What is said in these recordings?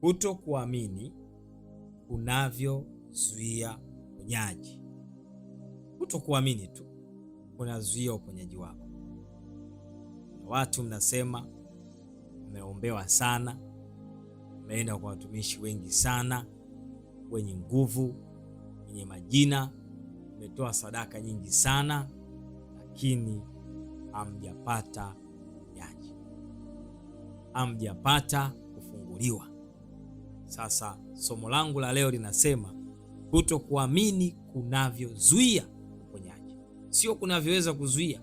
Kutokuamini kunavyozuia uponyaji. Kutokuamini tu kunazuia uponyaji wako. Watu mnasema mmeombewa sana, mmeenda kwa watumishi wengi sana wenye nguvu, wenye majina, mmetoa sadaka nyingi sana, lakini hamjapata uponyaji, hamjapata kufunguliwa. Sasa somo langu la leo linasema kutokuamini kunavyozuia uponyaji. Sio kunavyoweza kuzuia,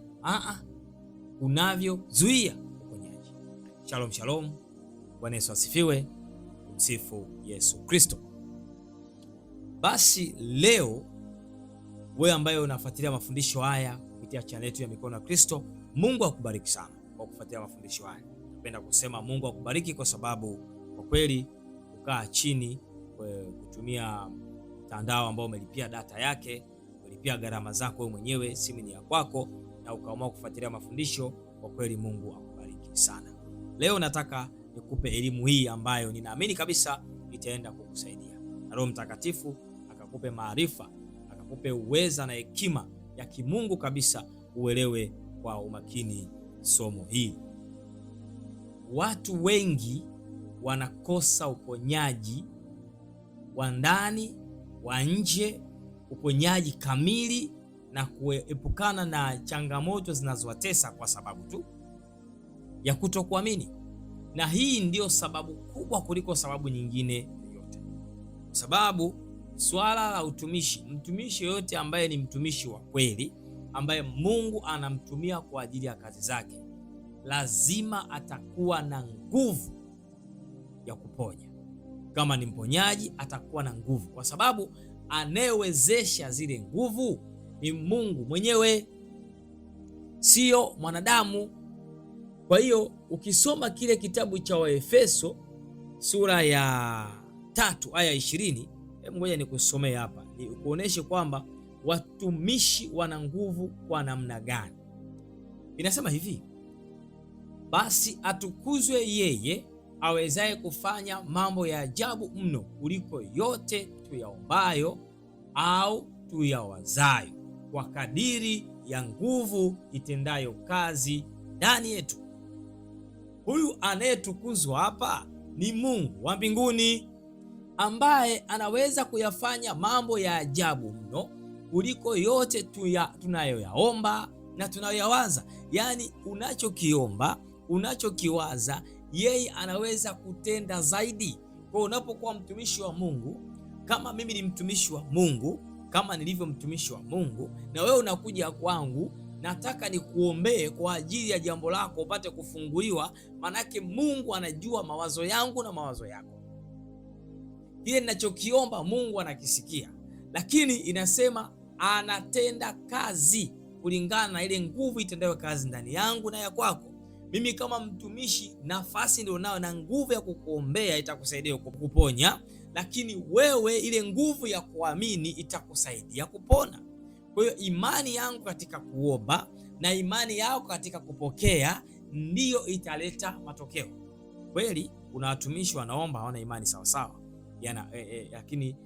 kunavyozuia uponyaji. Shalom shalom. Bwana Yesu asifiwe. Msifu Yesu Kristo. Basi leo wewe ambaye unafuatilia mafundisho haya kupitia channel yetu ya Mikono ya Kristo, Mungu akubariki sana kwa kufuatilia mafundisho haya. Napenda kusema Mungu akubariki kwa sababu kwa kweli ukaa chini kutumia mtandao ambao umelipia data yake, umelipia gharama zako wewe mwenyewe, simu ni ya kwako, na ukaamua kufuatilia mafundisho. Kwa kweli Mungu akubariki sana. Leo nataka nikupe elimu hii ambayo ninaamini kabisa itaenda kukusaidia. Na Roho Mtakatifu akakupe maarifa, akakupe uweza na hekima ya kimungu kabisa uelewe kwa umakini somo hili. Watu wengi wanakosa uponyaji wa ndani, wa nje, uponyaji kamili na kuepukana na changamoto zinazowatesa kwa sababu tu ya kutokuamini. Na hii ndio sababu kubwa kuliko sababu nyingine yoyote. Kwa sababu swala la utumishi, mtumishi yote ambaye ni mtumishi wa kweli, ambaye Mungu anamtumia kwa ajili ya kazi zake, lazima atakuwa na nguvu ya kuponya. Kama ni mponyaji atakuwa na nguvu, kwa sababu anayewezesha zile nguvu ni Mungu mwenyewe, sio mwanadamu. Kwa hiyo ukisoma kile kitabu cha Waefeso sura ya 3 aya 20, ngoja nikusomee hapa nikuoneshe kwamba watumishi wana nguvu kwa namna gani. Inasema hivi: basi atukuzwe yeye awezaye kufanya mambo ya ajabu mno kuliko yote tuyaombayo au tuyawazayo, kwa kadiri ya nguvu itendayo kazi ndani yetu. Huyu anayetukuzwa hapa ni Mungu wa mbinguni, ambaye anaweza kuyafanya mambo ya ajabu mno kuliko yote tunayoyaomba na tunayoyawaza. Yaani unachokiomba, unachokiwaza, yeye anaweza kutenda zaidi. Kwa unapokuwa mtumishi wa Mungu, kama mimi ni mtumishi wa Mungu, kama nilivyo mtumishi wa Mungu, na wewe unakuja kwangu, nataka nikuombee kwa ajili ya jambo lako upate kufunguliwa, manake Mungu anajua mawazo yangu na mawazo yako. Kile ninachokiomba Mungu anakisikia, lakini inasema anatenda kazi kulingana na ile nguvu itendayo kazi ndani yangu na ya kwako. Mimi kama mtumishi, nafasi ndio nao na nguvu ya kukuombea itakusaidia kuponya, lakini wewe ile nguvu ya kuamini itakusaidia kupona. Kwa hiyo imani yangu katika kuomba na imani yako katika kupokea ndiyo italeta matokeo. Kweli kuna watumishi wanaomba hawana imani sawa sawa, lakini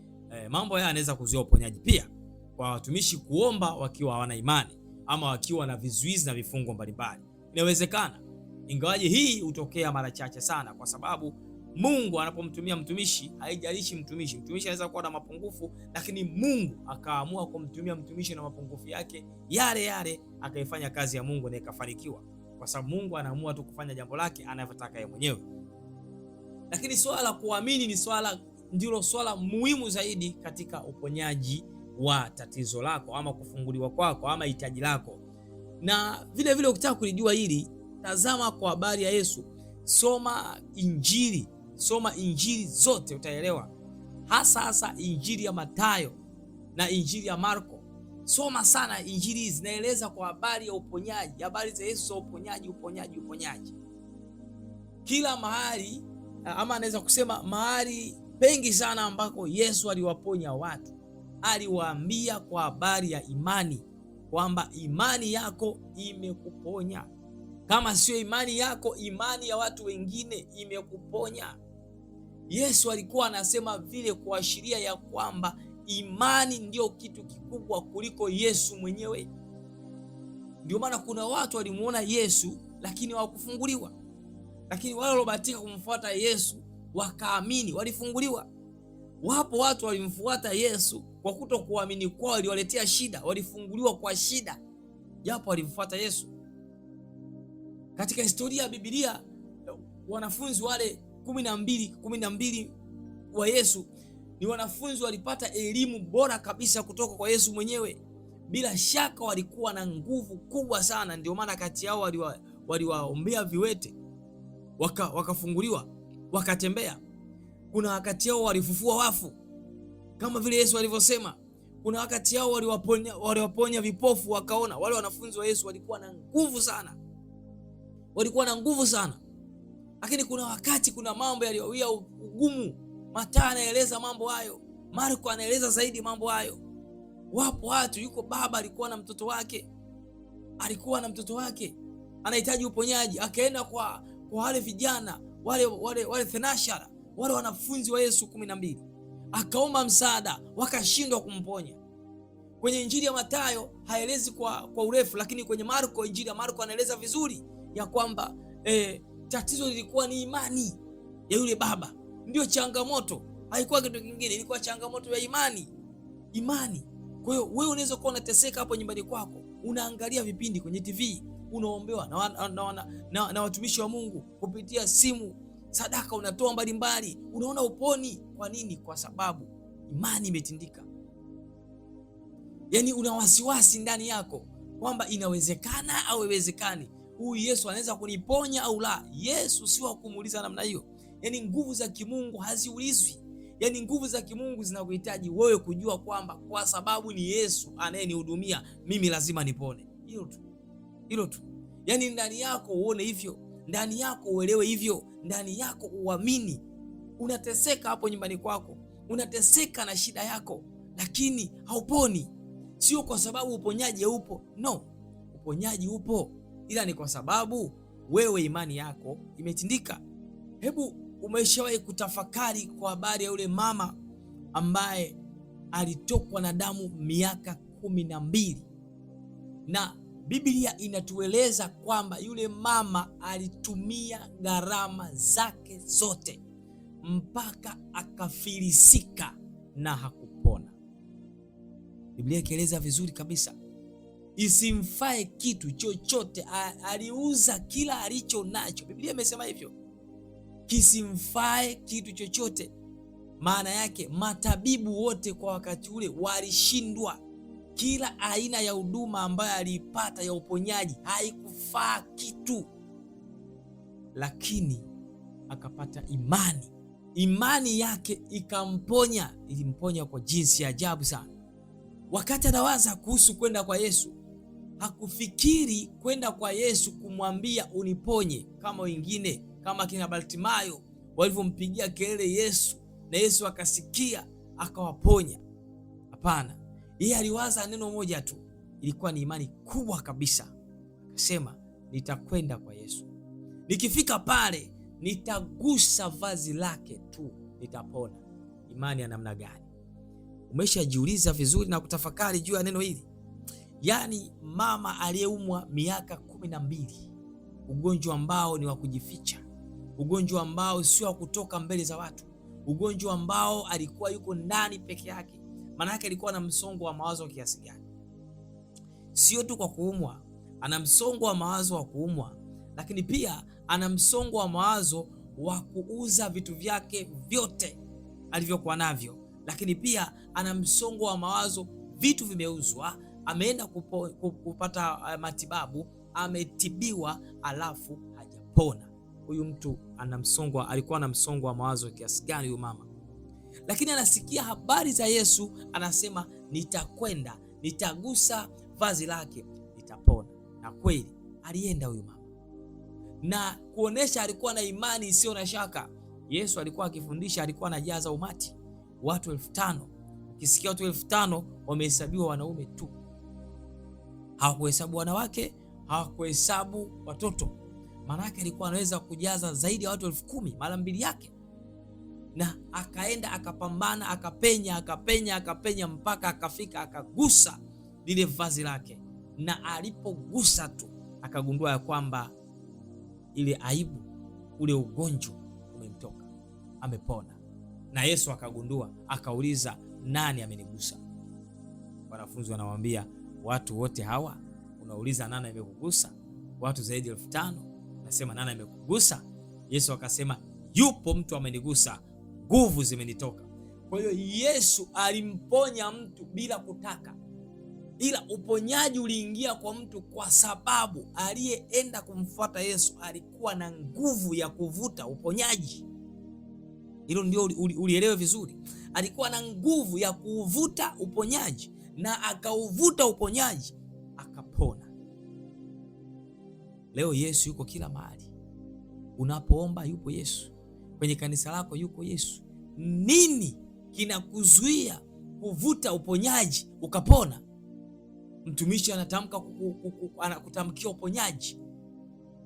mambo haya yanaweza kuzuia uponyaji pia. Kwa watumishi kuomba wakiwa hawana imani ama wakiwa na vizuizi na vifungo mbalimbali, inawezekana. Ingawaje hii hutokea mara chache sana, kwa sababu Mungu anapomtumia mtumishi, haijalishi mtumishi anaweza kuwa na mapungufu, lakini Mungu akaamua kumtumia mtumishi na mapungufu yake yale yale, akaifanya kazi ya Mungu na ikafanikiwa, kwa sababu Mungu anaamua tu kufanya jambo lake anavyotaka yeye mwenyewe. Lakini swala la kuamini ndilo swala muhimu zaidi katika uponyaji wa tatizo lako ama kufunguliwa kwako ama hitaji lako. Na vile vile ukitaka kulijua hili, tazama kwa habari ya Yesu, soma Injili zote utaelewa. Hasa Injili ya Mathayo na Injili ya Marko. Soma sana Injili, zinaeleza kwa habari ya uponyaji, habari za Yesu za uponyaji. Kila mahali, ama anaweza kusema mahali pengi sana ambako Yesu aliwaponya watu, aliwaambia kwa habari ya imani, kwamba imani yako imekuponya. Kama sio imani yako, imani ya watu wengine imekuponya. Yesu alikuwa anasema vile kuashiria ya kwamba imani ndio kitu kikubwa kuliko Yesu mwenyewe. Ndio maana kuna watu walimuona Yesu lakini hawakufunguliwa, lakini wale waliobahatika kumfuata Yesu wakaamini walifunguliwa. Wapo watu walimfuata Yesu kwa kutokuamini kwao waliwaletea shida, walifunguliwa kwa shida japo walimfuata Yesu. Katika historia ya Biblia, wanafunzi wale 12 wa Yesu ni wanafunzi walipata elimu bora kabisa kutoka kwa Yesu mwenyewe. Bila shaka walikuwa na nguvu kubwa sana, ndio maana kati yao waliwaombea viwete wakafunguliwa, wakatembea. Kuna wakati yao walifufua wafu kama vile Yesu alivyosema. Kuna wakati yao waliwaponya vipofu wakaona. Wale wanafunzi wa Yesu walikuwa na nguvu sana, lakini kuna wakati kuna mambo yaliyowia ugumu. Mathayo anaeleza mambo hayo, Marko anaeleza zaidi mambo hayo. Wapo watu, yuko baba alikuwa na mtoto wake anahitaji uponyaji, akaenda kwa wale vijana wale thenashara, wale wanafunzi wa Yesu 12, akaomba msaada, wakashindwa kumponya. Kwenye Injili ya Mathayo haelezi kwa urefu, lakini kwenye Injili ya Marko anaeleza vizuri ya kwamba tatizo lilikuwa ni imani ya yule baba. Ndio changamoto, haikuwa kitu kingine, ilikuwa changamoto ya imani. Kwa hiyo wewe unaweza kuwa unateseka hapo nyumbani kwako, unaangalia vipindi kwenye TV, unaombewa na watumishi wa Mungu kupitia simu, sadaka unatoa mbalimbali, unaona uponi. Kwa nini? Kwa sababu imani imetindika. Yaani una wasiwasi ndani yako kwamba inawezekana au haiwezekani, huyu Yesu anaweza kuniponya au la. Yesu sio wa kumuuliza namna hiyo. Yaani nguvu za kimungu haziulizwi. Yaani nguvu za kimungu zinakuhitaji wewe kujua kwamba kwa sababu ni Yesu anayenihudumia, mimi lazima nipone. Hilo tu. Yaani ndani yako uone hivyo, ndani yako uelewe hivyo, ndani yako uamini. Unateseka hapo nyumbani kwako, unateseka na shida yako, lakini hauponi. Sio kwa sababu uponyaji haupo, no, uponyaji upo, ila ni kwa sababu wewe imani yako imetindika. Hebu umeshawahi kutafakari kwa habari ya yule mama ambaye alitokwa na damu miaka 12, na Biblia inatueleza kwamba yule mama alitumia gharama zake zote mpaka akafilisika na hakupona. Biblia ikieleza vizuri kabisa, isimfae kitu chochote, aliuza kila alicho nacho. Biblia imesema hivyo, kisimfae kitu chochote. Maana yake matabibu wote kwa wakati ule walishindwa. Kila aina ya huduma ambayo aliipata ya uponyaji haikufaa kitu, lakini akapata imani yake ikamponya. Ilimponya kwa jinsi ya ajabu sana. Wakati anawaza kuhusu kwenda kwa Yesu, hakufikiri kwenda kwa Yesu kumwambia uniponye kama wengine, kama kina Bartimayo walivyompigia kelele Yesu na Yesu akasikia akawaponya. Hapana, yeye aliwaza neno moja tu, ilikuwa ni imani kubwa kabisa. Akasema nitakwenda kwa Yesu, nikifika pale nitagusa vazi lake tu nitapona. Imani ya namna gani? Umeshajiuliza vizuri na kutafakari juu ya neno hili? Yaani mama aliyeumwa miaka 12, ugonjwa ambao ni wa kujificha, ugonjwa ambao sio wa kutoka mbele za watu, ugonjwa ambao alikuwa yuko ndani peke yake. Maana yake alikuwa na msongo wa mawazo kiasi gani? Sio tu kwa kuumwa, ana msongo wa mawazo wa kuumwa, lakini pia ana msongo wa mawazo wa kuuza vitu vyake vyote alivyokuwa navyo, lakini pia ana msongo wa mawazo, vitu vimeuzwa, ameenda kupata matibabu, ametibiwa, alafu hajapona. Huyu mtu alikuwa na msongo wa mawazo kiasi gani huyu mama? Lakini anasikia habari za Yesu, anasema nitakwenda, nitagusa vazi lake, nitapona. Na kweli alienda huyu mama, na kuonesha alikuwa na imani isiyo na shaka. Yesu alikuwa akifundisha, alikuwa anajaza umati, watu 5,000. Ukisikia watu 5,000 wamehesabiwa wanaume tu, hawakuhesabu wanawake, hawakuhesabu watoto. Maana yake alikuwa anaweza kujaza zaidi ya watu 10,000, mara mbili yake. na akaenda akapambana, akapenya mpaka akafika akagusa lile vazi lake, na alipogusa tu akagundua ya kwamba ile aibu, ule ugonjwa umemtoka, amepona. Na Yesu akagundua, akauliza, nani amenigusa? Wanafunzi wanamwambia, watu wote hawa unauliza nani amekugusa? Watu zaidi ya 5,000 nasema nani amekugusa? Yesu akasema, yupo mtu amenigusa, nguvu zimenitoka. Kwa hiyo Yesu alimponya mtu bila kutaka, ila uponyaji uliingia kwa mtu kwa sababu aliyeenda kumfuata Yesu alikuwa na nguvu ya kuvuta uponyaji. Hilo ndio ulielewe vizuri. Alikuwa na nguvu ya kuvuta uponyaji, na akauvuta uponyaji akapona. Leo Yesu yuko kila mahali. Unapoomba yupo Yesu, kwenye kanisa lako yuko Yesu. Nini kinakuzuia kuvuta uponyaji ukapona? Mtumishi anatamka anakutamkia uponyaji.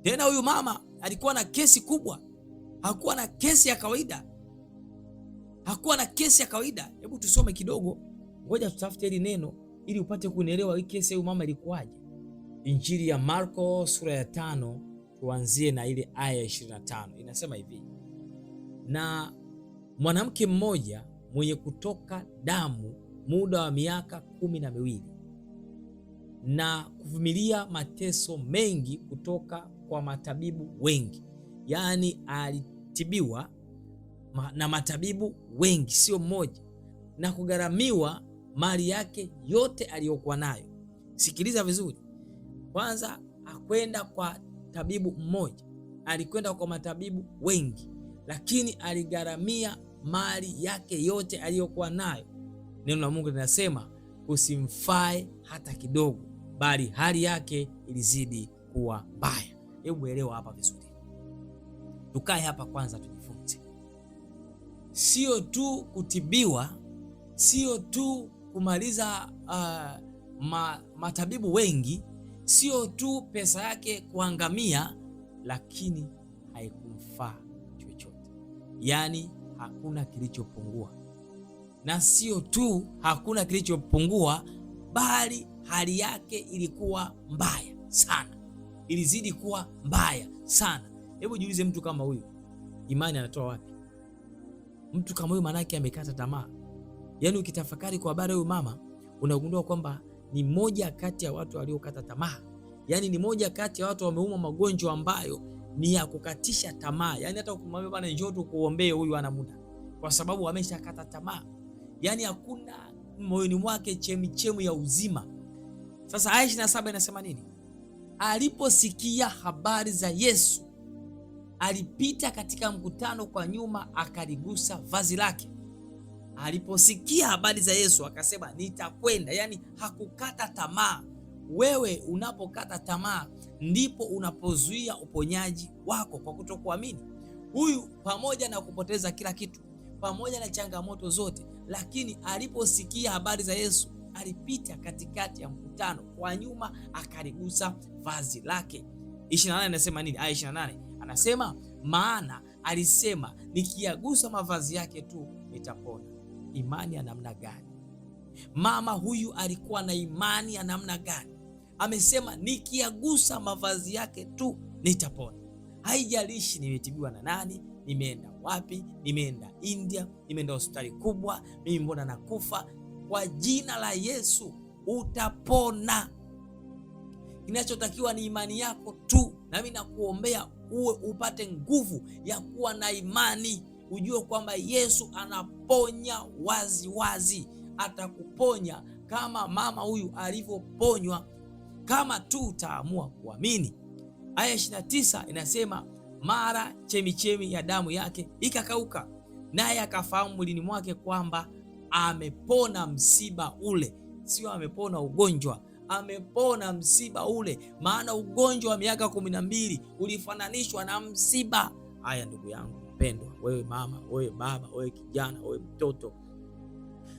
Tena huyu mama alikuwa na kesi kubwa, hakuwa na kesi ya kawaida, hakuwa na kesi ya kawaida. Hebu tusome kidogo, ngoja tutafute hili neno ili upate kunielewa hii kesi ya huyu mama ilikuwaje. Injili ya Marko sura ya 5 tuanzie na ile aya ya 25. Inasema hivi: na mwanamke mmoja mwenye kutoka damu muda wa miaka 12 na kuvumilia mateso mengi kutoka kwa matabibu wengi. Yaani alitibiwa na matabibu wengi, sio mmoja, na kugharamiwa mali yake yote aliyokuwa nayo. Sikiliza vizuri. Kwanza akwenda kwa tabibu mmoja, alikwenda kwa matabibu wengi, lakini aligharamia mali yake yote aliyokuwa nayo. Neno la Mungu linasema usimfae hata kidogo, bali hali yake ilizidi kuwa mbaya. Hebu elewa hapa vizuri, tukae hapa kwanza tujifunze. Sio tu kutibiwa, sio tu kumaliza matabibu wengi, sio tu pesa yake kuangamia, lakini haikumfaa chochote. Yaani hakuna kilichopungua, na sio tu hakuna kilichopungua, bali hali yake ilikuwa mbaya sana, ilizidi kuwa mbaya sana. Hebu jiulize, mtu kama huyu imani anatoa wapi? Mtu kama huyu manake amekata tamaa. Yaani ukitafakari kwa habari huyu mama, unagundua kwamba ni moja kati ya watu waliokata tamaa. Yaani ni moja kati ya watu wameumwa magonjwa ambayo ni ya kukatisha tamaa. Yaani hata ukimwambia bwana njoo tu kuombee, huyu ana muda, kwa sababu ameshakata tamaa. Yaani hakuna moyoni mwake chemichemi ya uzima. Sasa aya 27 inasema nini? Aliposikia habari za Yesu, alipita katika mkutano kwa nyuma, akaligusa vazi lake. Aliposikia habari za Yesu akasema nitakwenda. Yaani hakukata tamaa. Wewe unapokata tamaa ndipo unapozuia uponyaji wako kwa kutokuamini. Huyu pamoja na kupoteza kila kitu, pamoja na changamoto zote, lakini aliposikia habari za Yesu alipita katikati ya mkutano kwa nyuma, akaligusa vazi lake. 28 anasema nini? Aya 28 anasema, maana alisema nikiyagusa mavazi yake tu nitapona. Imani ya namna gani? Mama huyu alikuwa na imani ya namna gani? Amesema nikiyagusa mavazi yake tu nitapona. Haijalishi nimetibiwa na nani, nimeenda wapi, nimeenda India, nimeenda hospitali kubwa, mimi mbona nakufa? Kwa jina la Yesu utapona. Kinachotakiwa ni imani yako tu, na mimi nakuombea uwe upate nguvu ya kuwa na imani, ujue kwamba Yesu anaponya wazi wazi. Atakuponya kama mama huyu alivyoponywa, kama tu utaamua kuamini. Aya 29 inasema, mara chemichemi ya damu yake ikakauka, naye akafahamu mwilini mwake kwamba amepona msiba ule. Sio amepona ugonjwa, amepona msiba ule. Maana ugonjwa wa miaka 12 ulifananishwa na msiba. Haya ndugu yangu mpendwa, wewe mama, wewe baba, wewe kijana, wewe mtoto,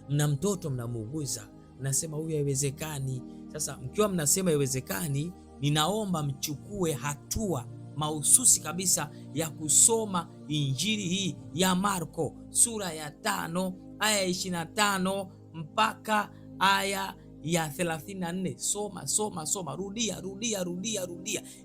mna mtoto mnamuuguza, mnasema huyu haiwezekani. Sasa mkiwa mnasema haiwezekani, ninaomba mchukue hatua mahususi kabisa ya kusoma injili hii ya Marko sura ya 5 aya ya 25 mpaka aya ya 34. Soma, rudia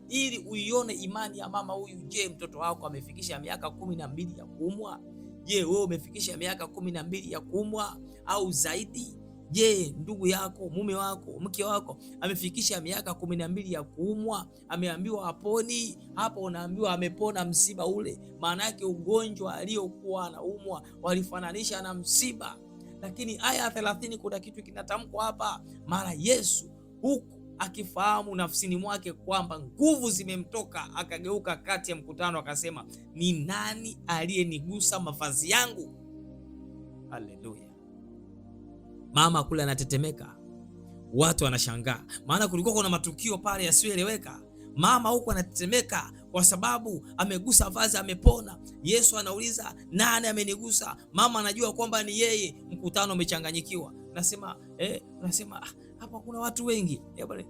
ili uione imani ya mama huyu. Je, mtoto wako amefikisha miaka 12 ya kuumwa? Je, wewe umefikisha miaka 12 ya kuumwa au zaidi? Je, ndugu yako, mume wako, mke wako amefikisha miaka 12 ya kuumwa? Ameambiwa haponi? Hapo unaambiwa amepona msiba ule. Maana yake ugonjwa aliokuwa anaumwa walifananisha na msiba. Lakini aya 30 kuna kitu kinatamkwa hapa. Mara Yesu huku akifahamu nafsini mwake kwamba nguvu zimemtoka, akageuka kati ya mkutano akasema, ni nani aliyenigusa mavazi yangu? Haleluya. Mama kule anatetemeka, watu wanashangaa, maana kulikuwa kuna matukio pale yasiyoeleweka. Mama huko anatetemeka kwa sababu amegusa vazi, amepona. Yesu anauliza, nani amenigusa? Mama anajua kwamba ni yeye. Mkutano umechanganyikiwa. Nasema hapa kuna watu wengi.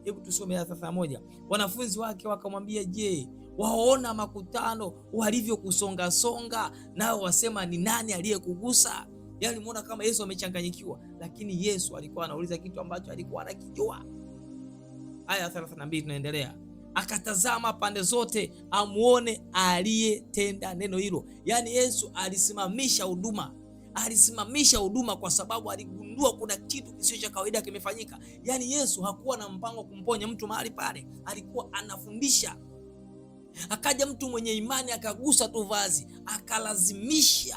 Hebu tusome aya 31. Wanafunzi wake wakamwambia, je, waona makutano walivyokusonga songa, nao wasema ni nani aliyekugusa? Yaani muona kama Yesu amechanganyikiwa, lakini Yesu alikuwa anauliza kitu ambacho alikuwa anakijua. Aya 32 tunaendelea. Akatazama pande zote amuone aliyetenda neno hilo. Yaani Yesu alisimamisha huduma kwa sababu aligundua kuna kitu kisio cha kawaida kimefanyika. Yaani Yesu hakuwa na mpango wa kumponya mtu mahali pale, alikuwa anafundisha. Akaja mtu mwenye imani akagusa tu vazi, akalazimisha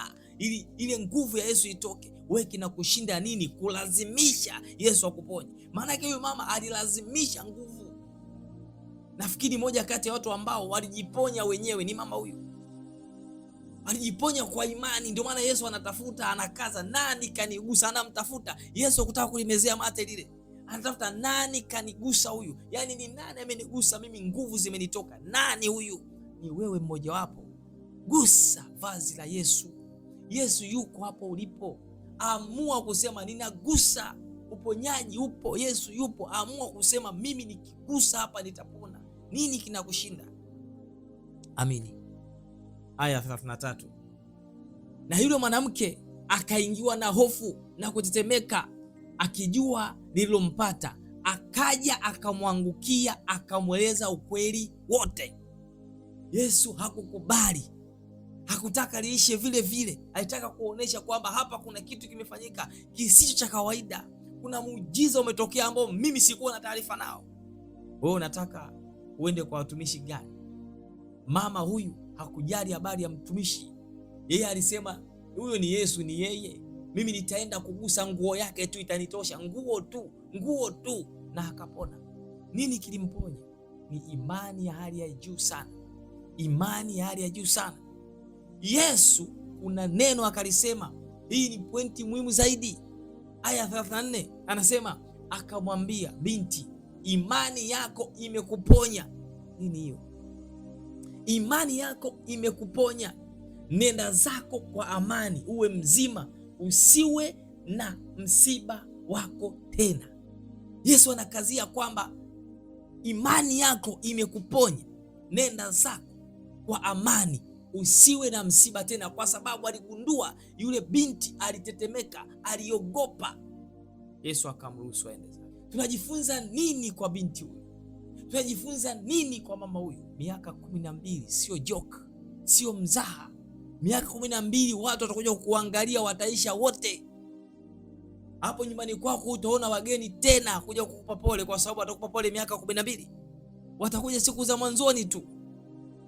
ile nguvu ya Yesu itoke. Wewe kinakushinda nini kulazimisha Yesu akuponye? Maana yake huyu mama alilazimisha nguvu. Nafikiri moja kati ya watu ambao walijiponya wenyewe ni mama huyu. Alijiponya kwa imani, ndio maana Yesu anatafuta, anakaza, nani kanigusa? Anamtafuta Yesu, kutaka kulimezea mate lile. Anatafuta nani kanigusa huyu? Yaani ni nani amenigusa mimi, nguvu zimenitoka. Nani huyu? Ni wewe mmoja wapo. Gusa vazi la Yesu. Yesu yuko hapo ulipo. Amua kusema ninagusa. Uponyaji upo, Yesu yupo. Amua kusema mimi nikigusa hapa nitapona. Nini kinakushinda? Amini. Aya 33. Na yule mwanamke akaingiwa na hofu na kutetemeka, akijua lililompata. Akaja akamwangukia, akamweleza ukweli wote. Yesu hakukubali, hakutaka liishe vile vile. Alitaka kuonesha kwamba hapa kuna kitu kimefanyika kisicho cha kawaida. Kuna muujiza umetokea ambao mimi sikuwa na taarifa nao. Wewe unataka uende kwa watumishi gani? Mama huyu hakujali habari ya mtumishi. Yeye alisema huyo ni Yesu, ni yeye. Mimi nitaenda kugusa nguo yake tu, itanitosha. Nguo tu na akapona. Nini kilimponya? Ni imani ya hali ya juu sana. Imani ya hali ya juu sana. Yesu kuna neno akalisema, hii ni pointi muhimu zaidi. Aya 34 anasema, akamwambia, binti, imani yako imekuponya. Nini hiyo? Imani yako imekuponya. Nenda zako kwa amani, uwe mzima, usiwe na msiba wako tena. Yesu anakazia kwamba imani yako imekuponya. Nenda zako kwa amani, usiwe na msiba tena, kwa sababu aligundua yule binti alitetemeka, aliogopa. Yesu akamruhusu aende zake. Tunajifunza nini kwa binti huyu? Tunajifunza nini kwa mama huyu? Miaka 12 sio joke, sio mzaha. Miaka 12 watu watakuja kukuangalia, wataisha wote. Hapo nyumbani kwako utaona wageni tena kuja kukupa pole, kwa sababu watakupa pole miaka 12. Watakuja siku za mwanzoni tu.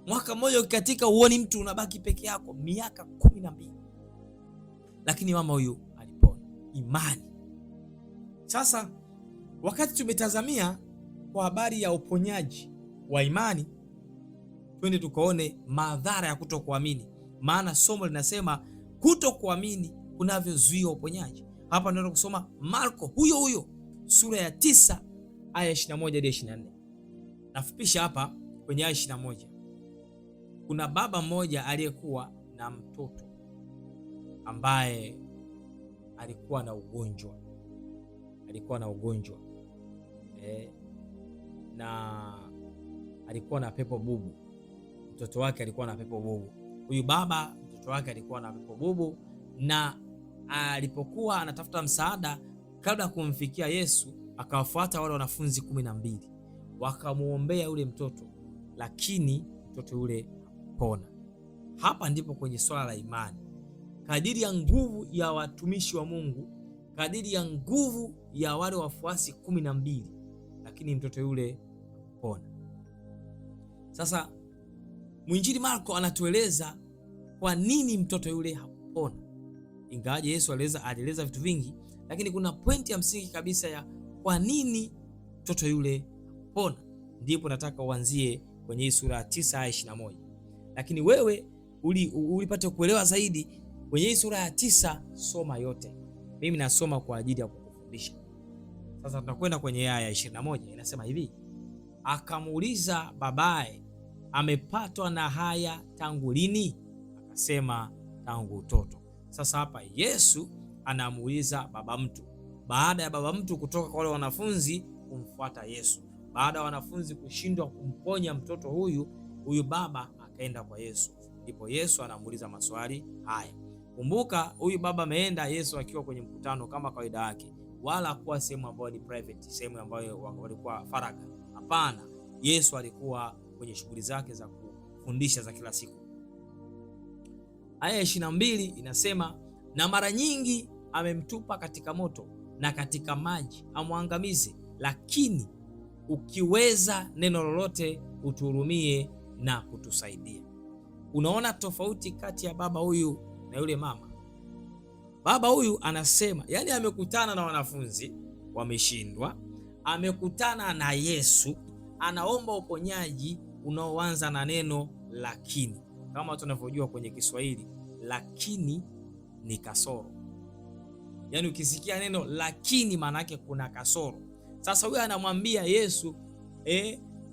Mwaka mmoja ukikatika uone mtu, unabaki peke yako. Miaka 12. Lakini mama huyu alipona. Imani. Sasa wakati tumetazamia kwa habari ya uponyaji wa imani, twende tukaone madhara ya kutokuamini. Maana somo linasema kutokuamini kunavyozuia uponyaji. Hapa ndio kusoma Marko huyo sura ya 9 aya 21 hadi 24. Nafupisha hapa kwenye aya 21. Kuna baba mmoja aliyekuwa na mtoto ambaye alikuwa na ugonjwa. Na alikuwa na pepo bubu. mtoto wake alikuwa na pepo bubu. Huyu baba mtoto wake alikuwa na pepo bubu, na alipokuwa anatafuta msaada kabla ya kumfikia Yesu, akawafuata wale wanafunzi 12 wakamuombea yule mtoto, lakini mtoto yule hakupona. Hapa ndipo kwenye swala la imani, kadiri ya nguvu ya watumishi wa Mungu, kadiri ya nguvu ya wale wafuasi 12, lakini mtoto yule hakupona. Sasa mwinjili Marko anatueleza kwa nini mtoto yule hakupona. Ingawaje Yesu alieleza vitu vingi, lakini kuna pointi ya msingi kabisa ya kwa nini mtoto yule hakupona. Ndipo nataka uanzie kwenye hii sura ya 9:21. Lakini wewe ulipata kuelewa zaidi kwenye hii sura ya 9, soma yote. Mimi nasoma kwa ajili ya kukufundisha. Sasa tunakwenda kwenye aya ya 21, inasema hivi: akamuuliza babaye, amepatwa na haya tangu lini? Akasema, tangu utoto. Sasa hapa Yesu anamuuliza baba mtu, baada ya baba mtu kutoka kwa wale wanafunzi kumfuata Yesu. Baada ya wanafunzi kushindwa kumponya mtoto huyu baba akaenda kwa Yesu. Ndipo Yesu anamuuliza maswali haya. Kumbuka huyu baba ameenda, Yesu akiwa kwenye mkutano kama kawaida yake, wala kuwa sehemu ambayo ni private, sehemu ambayo walikuwa faragha. Hapana, Yesu alikuwa kwenye shughuli zake za kufundisha za kila siku. Aya ya 22 inasema, na mara nyingi amemtupa katika moto na katika maji amwangamize, lakini ukiweza neno lolote utuhurumie na kutusaidia. Unaona tofauti kati ya baba huyu na yule mama. Baba huyu anasema, yani amekutana na wanafunzi wameshindwa, amekutana na Yesu, anaomba uponyaji unaoanza na neno lakini. Kama tunavyojua kwenye Kiswahili, lakini ni kasoro. Yani ukisikia neno lakini maana yake kuna kasoro. Sasa huyu anamwambia Yesu,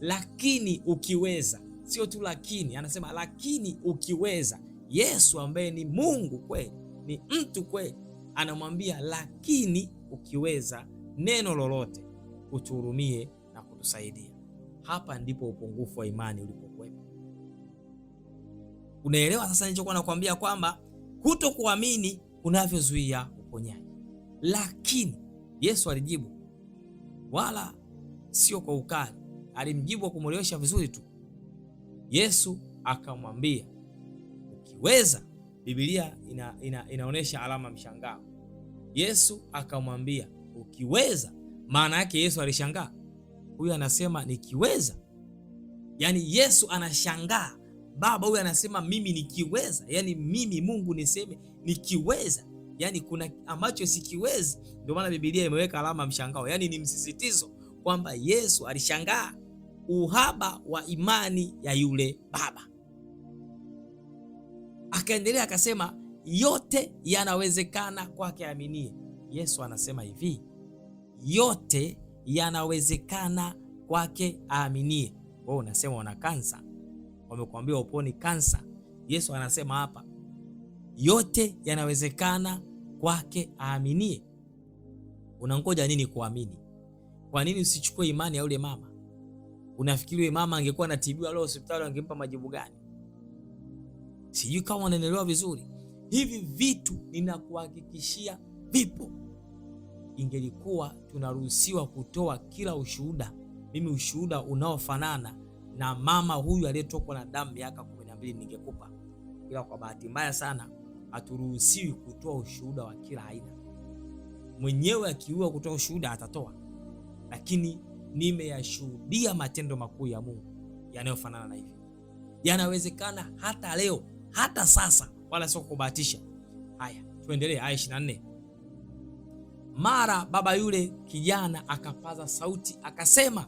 lakini ukiweza. Sio tu lakini, anasema lakini ukiweza. Yesu ambaye ni Mungu kweli, ni mtu kweli, anamwambia lakini ukiweza neno lolote utuhurumie na kutusaidia. Hapa ndipo upungufu wa imani ulipokuwepo. Unaelewa sasa nilichokuwa nakwambia kwamba kutokuamini kunavyozuia uponyaji. Lakini Yesu alijibu, wala sio kwa ukali, alimjibu kwa kumwelewesha vizuri tu. Yesu akamwambia ukiweza. Biblia inaonyesha alama mshangao. Yesu akamwambia ukiweza, maana yake Yesu alishangaa. Huyu anasema nikiweza, yani Yesu anashangaa. Baba huyu anasema mimi nikiweza, yani mimi Mungu niseme nikiweza, yani kuna ambacho sikiwezi. Ndio maana Biblia imeweka alama mshangao, yani ni msisitizo kwamba Yesu alishangaa uhaba wa imani ya yule baba. Akaendelea akasema yote yanawezekana kwake aaminie. Yesu anasema hivi, yote yanawezekana kwake aaminie. Wewe unasema una kansa, wamekuambia uponi kansa. Yesu anasema hapa yote yanawezekana kwake aaminie. Unangoja nini kuamini? Kwa nini usichukue imani ya yule mama? Unafikiri yule mama angekuwa anatibiwa leo hospitali angempa majibu gani? Sijui kama unaelewa vizuri. Hivi vitu ninakuhakikishia vipo. Ingelikuwa tunaruhusiwa kutoa kila ushuhuda, mimi ushuhuda unaofanana na mama huyu aliyetokwa na damu miaka 12 ningekupa. Ila kwa bahati mbaya sana haturuhusiwi kutoa ushuhuda wa kila aina. Mwenyewe akiua kutoa ushuhuda atatoa, lakini nimeyashuhudia matendo makuu ya Mungu yanayofanana na hivi. Yanawezekana hata leo, hata sasa, wala sio kubahatisha. Haya, tuendelee. Aya 24. Mara baba yule kijana akapaza sauti akasema,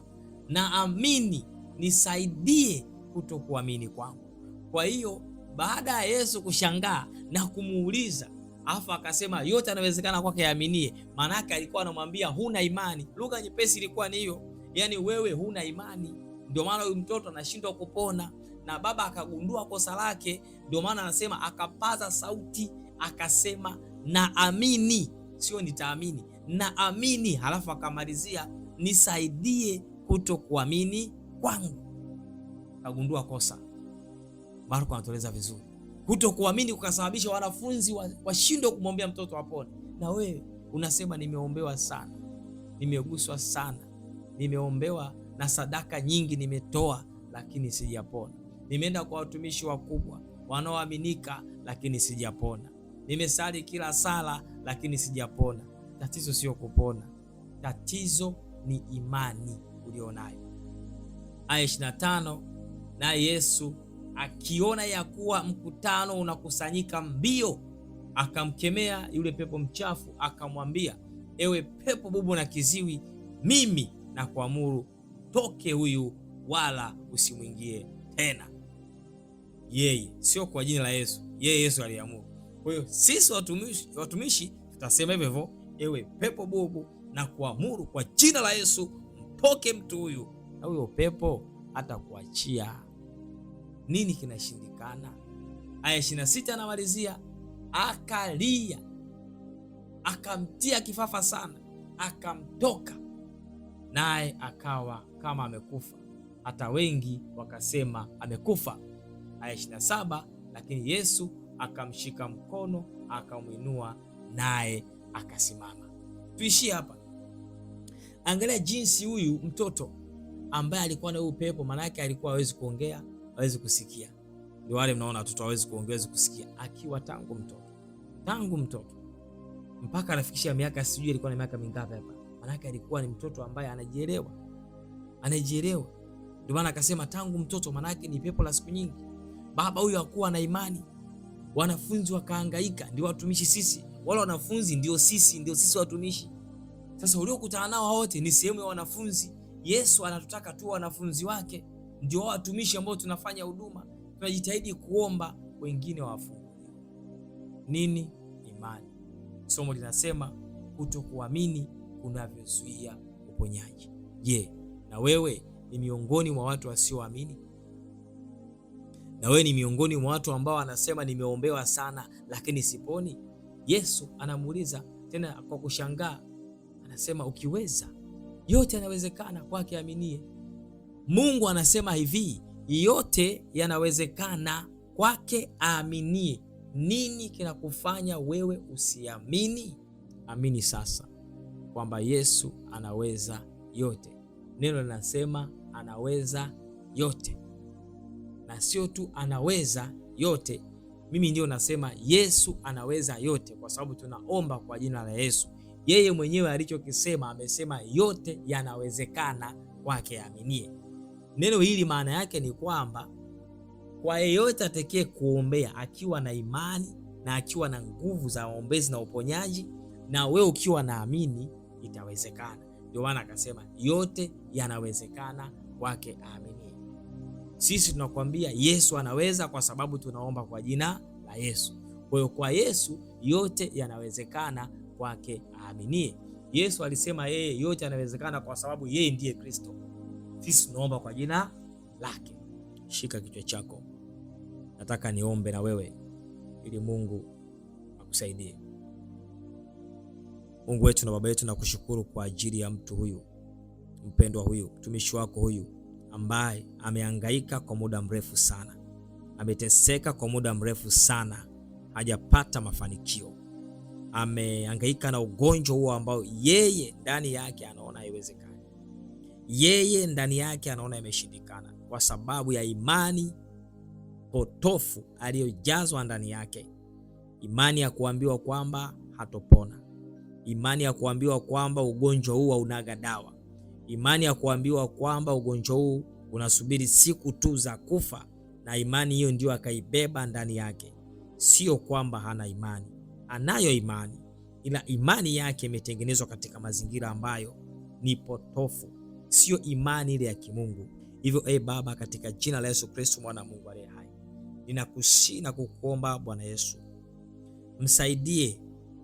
naamini, nisaidie kutokuamini kwangu. Kwa hiyo baada ya Yesu kushangaa na kumuuliza, afa akasema yote yanawezekana kwake yaaminie, maana yake alikuwa anamwambia huna imani. Lugha nyepesi ilikuwa ni hiyo, yani wewe huna imani, ndio maana huyu mtoto anashindwa kupona. Na baba akagundua kosa lake, ndio maana anasema akapaza sauti akasema naamini, sio nitaamini, naamini. Halafu akamalizia nisaidie kutokuamini kwangu. Akagundua kosa. Marko anatueleza vizuri. Kutokuamini kukasababisha wanafunzi washindwe kumwombea mtoto apone. Na wewe unasema nimeombewa sana, nimeguswa sana, nimeombewa na sadaka nyingi nimetoa, lakini sijapona. Nimeenda kwa watumishi wakubwa wanaoaminika, lakini sijapona. Nimesali kila sala, lakini sijapona. Tatizo sio kupona, tatizo ni imani ulionayo. Aya 25, naye Yesu akiona ya kuwa mkutano unakusanyika mbio, akamkemea yule pepo mchafu, akamwambia, ewe pepo bubu na kiziwi, mimi na kuamuru toke huyu, wala usimwingie tena. Yeye, sio kwa jina la Yesu, yeye Yesu aliamuru. Kwa hiyo sisi watumishi tutasema hivyo, ewe pepo bubu, na kuamuru kwa jina la Yesu mtoke mtu huyu, na huyo pepo hatakuachia. Nini kinashindikana? Aya 26 anamalizia, akalia, akamtia kifafa sana, akamtoka, naye akawa kama amekufa, hata wengi wakasema amekufa. Aya 27, lakini Yesu akamshika mkono, akamwinua, naye akasimama. Tuishie hapa. Angalia jinsi huyu mtoto ambaye alikuwa na upepo, maana yake alikuwa hawezi kuongea, hawezi kusikia. Ndio wale mnaona watoto hawezi kuongea, hawezi kusikia, akiwa tangu mtoto mpaka anafikisha miaka, sijui alikuwa na miaka mingapi hapa. Maana yake alikuwa ni mtoto ambaye anajielewa. Ndio maana akasema tangu mtoto, maana yake ni pepo la siku nyingi. Baba huyu hakuwa na imani, wanafunzi wakahangaika. Ndio watumishi sisi, wale wanafunzi ndio sisi watumishi. Sasa uliokutana nao wote ni sehemu ya wanafunzi. Yesu anatutaka tu wanafunzi wake, ndio watumishi ambao tunafanya huduma, tunajitahidi kuomba wengine wafunguliwe. Nini? Imani. Somo linasema kutokuamini kunavyozuia uponyaji. Je, na wewe ni miongoni mwa watu wasioamini? Na wewe ni miongoni mwa watu ambao wanasema nimeombewa sana lakini siponi? Yesu anamuuliza tena kwa kushangaa, anasema ukiweza, yote yanawezekana kwake aaminie. Mungu anasema hivi, yote yanawezekana kwake aaminie. Nini kinakufanya wewe usiamini? Amini sasa kwamba Yesu anaweza yote. Neno linasema anaweza yote, na sio tu anaweza yote. Mimi ndio nasema Yesu anaweza yote, kwa sababu tunaomba kwa jina la Yesu. Yeye mwenyewe alichokisema, amesema yote yanawezekana kwake aaminie. Neno hili maana yake ni kwamba kwa yeyote atakaye kuombea akiwa na imani na akiwa na nguvu za maombezi na uponyaji, na wewe ukiwa naamini, itawezekana. Ndio maana akasema yote yanawezekana kwake aaminie. Sisi tunakwambia Yesu anaweza, kwa sababu tunaomba kwa jina la Yesu. Kwa hiyo kwa Yesu yote yanawezekana kwake aaminie. Yesu alisema yeye yote yanawezekana kwa sababu yeye ndiye Kristo. Sisi tunaomba kwa jina lake. Shika kichwa chako, nataka niombe na wewe ili Mungu akusaidie. Mungu wetu na Baba yetu, nakushukuru kwa ajili ya mtu huyu mpendwa, huyu mtumishi wako huyu ambaye amehangaika kwa muda mrefu sana, ameteseka kwa muda mrefu sana, hajapata mafanikio. Amehangaika na ugonjwa huo ambao yeye ndani yake anaona haiwezekani, yeye ndani yake anaona imeshindikana, kwa sababu ya imani potofu aliyojazwa ndani yake. Imani ya kuambiwa kwamba hatopona, imani ya kuambiwa kwamba ugonjwa huu haunaga dawa, imani ya kuambiwa kwamba ugonjwa huu unasubiri siku tu za kufa, na imani hiyo ndio akaibeba ndani yake. Sio kwamba hana imani, anayo imani, ila imani yake imetengenezwa katika mazingira ambayo ni potofu, sio imani ile ya kimungu. Hivyo Baba, katika jina la Yesu Kristo mwana Mungu aliye hai, ninakusihi na kukuomba Bwana Yesu, msaidie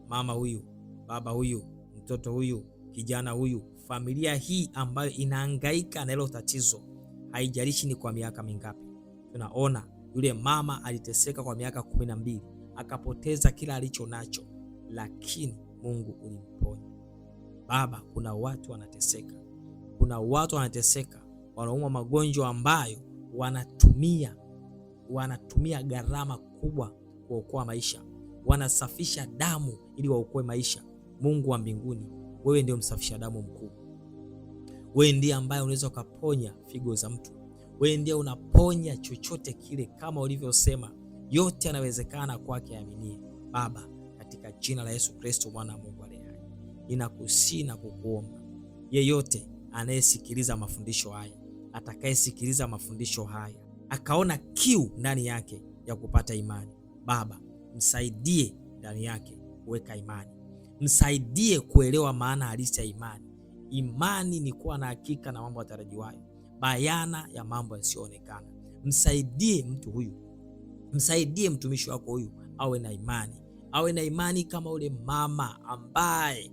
mama huyu, baba huyu, mtoto huyu, kijana huyu, familia hii ambayo inahangaika na hilo tatizo. Haijalishi ni kwa miaka mingapi. Tunaona yule mama aliteseka kwa miaka 12, akapoteza kila alicho nacho, lakini Mungu ulimponya. Baba, kuna watu wanateseka, wanaumwa magonjwa ambayo wanatumia wanatumia gharama kubwa kuokoa maisha, wanasafisha damu ili waokoe maisha. Mungu wa mbinguni, wewe ndio msafisha damu mkuu. Wewe ndiye ambaye unaweza ukaponya figo za mtu. Wewe ndiye unaponya chochote kile, kama ulivyosema yote yanawezekana kwake aaminie. Baba, katika jina la Yesu Kristo mwana wa Mungu aliye hai, ninakusihi na kukuomba, yeyote anayesikiliza mafundisho haya, atakayesikiliza mafundisho haya akaona kiu ndani yake ya kupata imani, Baba msaidie ndani yake kuweka imani, msaidie kuelewa maana halisi ya imani. Imani ni kuwa na hakika na mambo yatarajiwayo, bayana ya mambo yasiyoonekana. Msaidie mtu huyu, msaidie mtumishi wako huyu awe na imani, awe na imani kama ule mama ambaye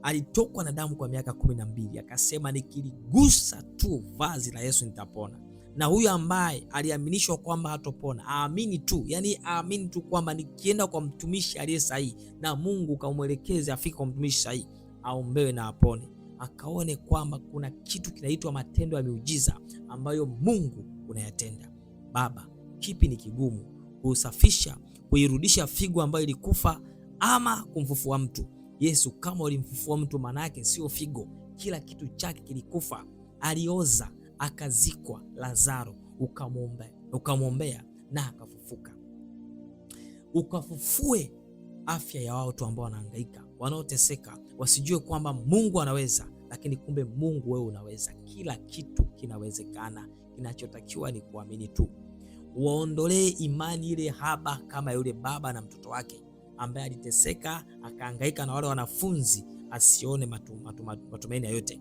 alitokwa na damu kwa miaka 12 akasema nikiligusa tu vazi la Yesu nitapona. Na huyu ambaye aliaminishwa kwamba hatopona, aamini tu, yani aamini tu kwamba nikienda kwa mtumishi aliye sahihi na Mungu kamwelekeze afike kwa mtumishi sahihi, aombewe na apone. Akaone kwamba kuna kitu kinaitwa matendo ya miujiza ambayo Mungu unayatenda. Baba, kipi ni kigumu? Kusafisha, kuirudisha figo ambayo ilikufa ama kumfufua mtu? Yesu, kama ulimfufua mtu, maana yake sio figo, kila kitu chake kilikufa. Alioza, akazikwa Lazaro, ukamwombea na akafufuka. Ukafufue afya ya watu ambao wanahangaika, wanaoteseka, wasijue kwamba Mungu anaweza, lakini kumbe Mungu wewe unaweza. Kila kitu kinawezekana, kinachotakiwa ni kuamini tu. Waondolee imani ile haba kama yule baba na mtoto wake ambaye aliteseka akahangaika na wale wanafunzi, asione matumaini yoyote.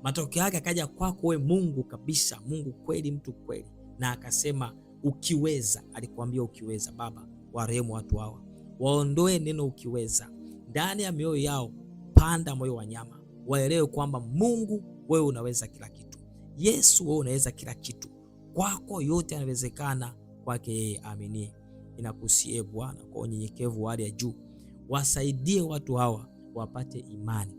Matokeo yake akaja kwako wewe, Mungu kabisa, Mungu kweli, mtu kweli, na akasema ukiweza. Alikwambia ukiweza. Baba, warehemu watu hawa, waondoe neno ukiweza ndani ya mioyo yao, panda moyo wa nyama, waelewe kwamba Mungu wewe unaweza kila kitu. Yesu wewe unaweza kila kitu, kwako yote yanawezekana kwake yeye aaminie. Ninakusihi Bwana, kwa unyenyekevu wa hali ya juu, wasaidie watu hawa wapate imani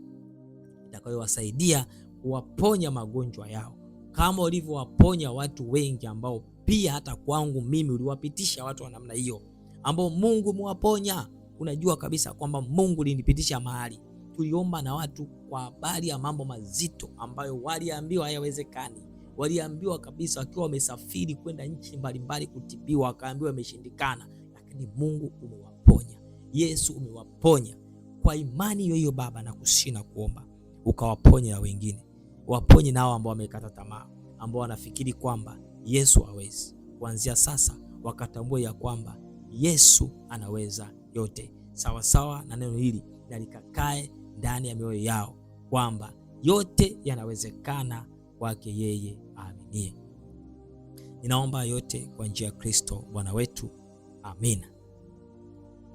itakayowasaidia kuwaponya magonjwa yao, kama ulivyowaponya watu wengi ambao pia hata kwangu mimi uliwapitisha watu wa namna hiyo, ambao Mungu umewaponya. Unajua kabisa kwamba Mungu alinipitisha mahali tuliomba na watu kwa habari ya mambo mazito ambayo waliambiwa hayawezekani. Waliambiwa kabisa wakiwa wamesafiri kwenda nchi mbalimbali kutibiwa, wakaambiwa imeshindikana, lakini Mungu umewaponya. Yesu umewaponya. Kwa imani hiyo Baba, na kusina kuomba ukawaponya na wengine, waponye nao ambao wamekata tamaa, ambao wanafikiri kwamba Yesu hawezi. Kuanzia sasa wakatambua ya kwamba Yesu anaweza yote, sawa sawa na neno hili, na likakae ndani ya mioyo yao kwamba yote yanawezekana kwake yeye aaminie. Ninaomba yote kwa njia ya Kristo Bwana wetu, amina.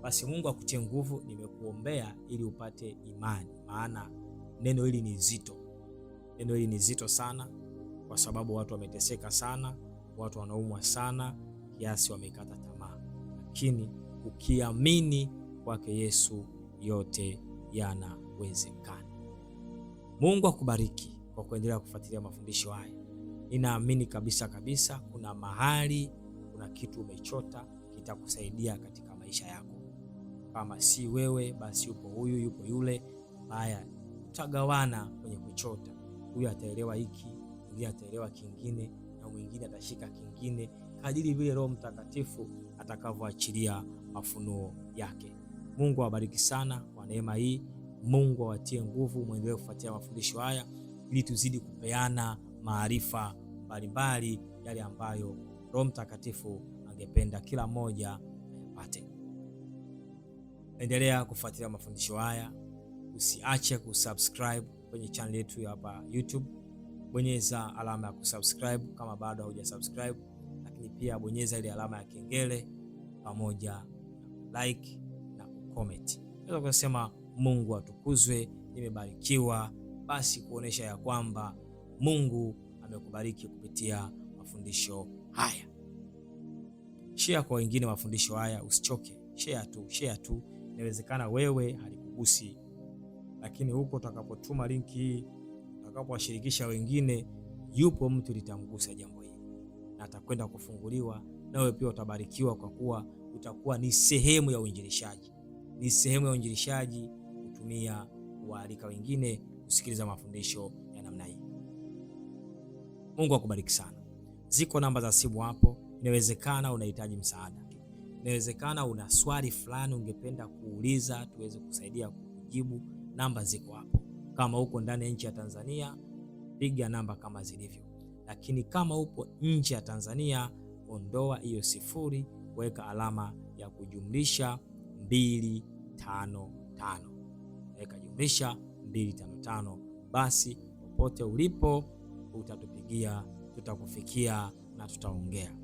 Basi Mungu akutie nguvu. Nimekuombea ili upate imani, maana neno hili ni zito. Neno hili ni zito sana, kwa sababu watu wameteseka sana, watu wanaumwa sana kiasi wamekata tamaa, lakini ukiamini kwake Yesu yote yanawezekana. Mungu akubariki kwa kuendelea kufuatilia mafundisho haya. Ninaamini kabisa kuna mahali, kuna kitu umechota kitakusaidia katika maisha yako. Kama si wewe, basi yupo huyu, yupo yule. Haya, tutagawana kwenye kuchota. Huyu ataelewa hiki, mwingine ataelewa kingine, na mwingine atashika kingine, kadiri vile Roho Mtakatifu atakavyoachilia mafunuo yake. Mungu awabariki sana kwa neema hii. Mungu awatie nguvu, muendelee kufuatia mafundisho haya ili tuzidi kupeana maarifa mbalimbali, yale ambayo Roho Mtakatifu angependa kila mmoja ayapate. Endelea kufuatilia mafundisho haya. Usiache kusubscribe kwenye channel yetu hapa YouTube. Bonyeza alama ya kusubscribe kama bado hujasubscribe, lakini pia bonyeza ile alama ya kengele pamoja na like na comment. Naweza kusema Mungu atukuzwe, nimebarikiwa. Basi kuonesha ya kwamba Mungu amekubariki kupitia mafundisho haya. Share kwa wengine mafundisho haya, usichoke. Share tu. Inawezekana wewe halikugusi, lakini huko utakapotuma linki hii, utakapowashirikisha wengine, yupo mtu litamgusa jambo hili. atakwenda kufunguliwa, nawe pia utabarikiwa, kwa kuwa utakuwa ni sehemu ya uinjilishaji. Ni sehemu ya uinjilishaji kutumia kualika wengine kusikiliza mafundisho ya namna hii. Mungu akubariki sana. Ziko namba za simu hapo. Inawezekana unahitaji msaada. Inawezekana una swali fulani ungependa kuuliza tuweze kusaidia kukujibu. Namba ziko hapo. Kama uko ndani ya nchi ya Tanzania, piga namba kama zilivyo. Lakini kama upo nje ya Tanzania, ondoa hiyo 0, weka alama ya kujumlisha 255. Weka jumlisha 255. Basi popote ulipo utatupigia, tutakufikia na tutaongea.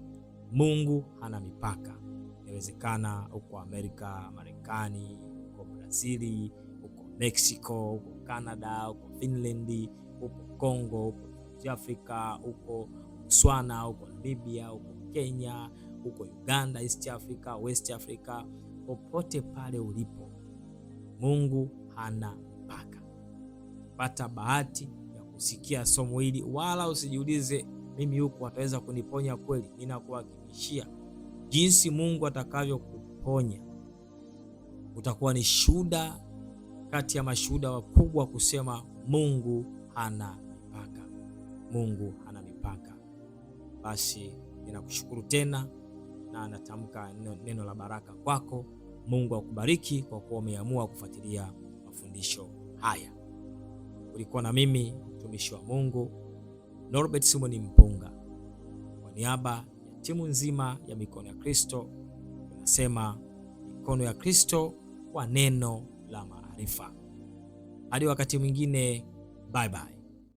Mungu hana mipaka. Inawezekana uko Amerika, Marekani, uko Brazili, uko Mexico, uko Canada, uko Finland, uko Kongo, uko South Africa, uko Botswana, uko Libya, uko Kenya, uko Uganda, East Africa, West Africa. Popote pale ulipo, Mungu hana mipaka. Pata bahati ya kusikia somo hili, wala usijiulize mimi huko wataweza kuniponya kweli. Ninakuhakikishia jinsi Mungu atakavyokuponya, utakuwa ni shuhuda kati ya mashuhuda wakubwa kusema Mungu hana mipaka. Mungu hana mipaka. Basi ninakushukuru tena na natamka neno la baraka kwako. Mungu akubariki kwa kuwa umeamua kufuatilia mafundisho haya. Ulikuwa na mimi mtumishi wa Mungu Norbert Simon Mpunga. Kwa niaba ya timu nzima ya Mikono ya Kristo, tunasema Mikono ya Kristo kwa neno la maarifa. Hadi wakati mwingine, bye bye.